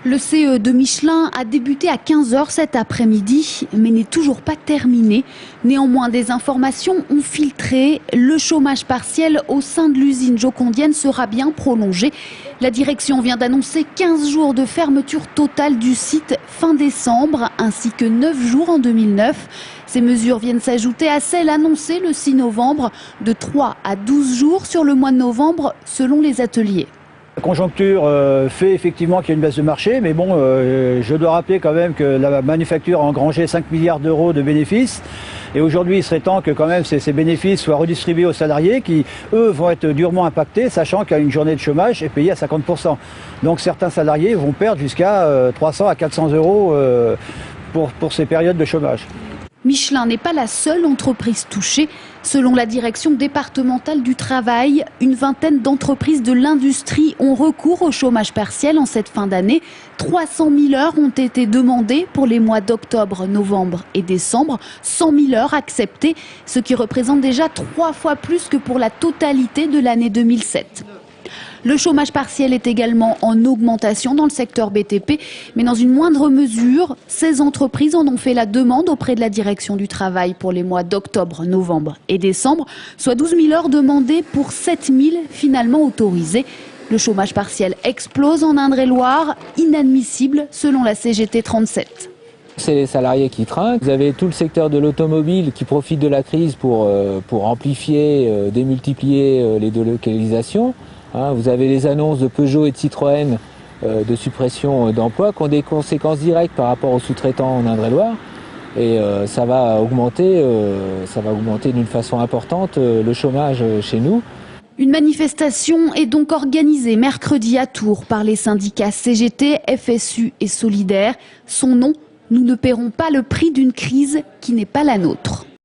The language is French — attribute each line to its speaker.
Speaker 1: Le CE de Michelin a débuté à 15 h cet après-midi, mais n'est toujours pas terminé. Néanmoins, des informations ont filtré. Le chômage partiel au sein de l'usine jocondienne sera bien prolongé. La direction vient d'annoncer 15 jours de fermeture totale du site fin décembre, ainsi que 9 jours en 2009. Ces mesures viennent s'ajouter à celles annoncées le 6 novembre, de 3 à 12 jours sur le mois de novembre, selon les ateliers.
Speaker 2: La conjoncture fait effectivement qu'il y a une baisse de marché, mais bon, je dois rappeler quand même que la manufacture a engrangé 5 milliards d'euros de bénéfices. Et aujourd'hui, il serait temps que quand même ces bénéfices soient redistribués aux salariés qui, eux, vont être durement impactés, sachant qu'une journée de chômage est payée à 50%. Donc certains salariés vont perdre jusqu'à 300 à 400 euros pour ces périodes de chômage.
Speaker 1: Michelin n'est pas la seule entreprise touchée. Selon la direction départementale du travail, une vingtaine d'entreprises de l'industrie ont recours au chômage partiel en cette fin d'année. 300 000 heures ont été demandées pour les mois d'octobre, novembre et décembre. 100 000 heures acceptées, ce qui représente déjà 3 fois plus que pour la totalité de l'année 2007. Le chômage partiel est également en augmentation dans le secteur BTP, mais dans une moindre mesure. 16 entreprises en ont fait la demande auprès de la direction du travail pour les mois d'octobre, novembre et décembre, soit 12 000 heures demandées pour 7 000 finalement autorisées. Le chômage partiel explose en Indre-et-Loire, inadmissible selon la CGT 37.
Speaker 3: C'est les salariés qui trinquent. Vous avez tout le secteur de l'automobile qui profite de la crise pour amplifier, démultiplier les délocalisations. Vous avez les annonces de Peugeot et de Citroën de suppression d'emplois qui ont des conséquences directes par rapport aux sous-traitants en Indre-et-Loire. Et ça va augmenter d'une façon importante le chômage chez nous.
Speaker 1: Une manifestation est donc organisée mercredi à Tours par les syndicats CGT, FSU et Solidaires. Son nom, nous ne paierons pas le prix d'une crise qui n'est pas la nôtre.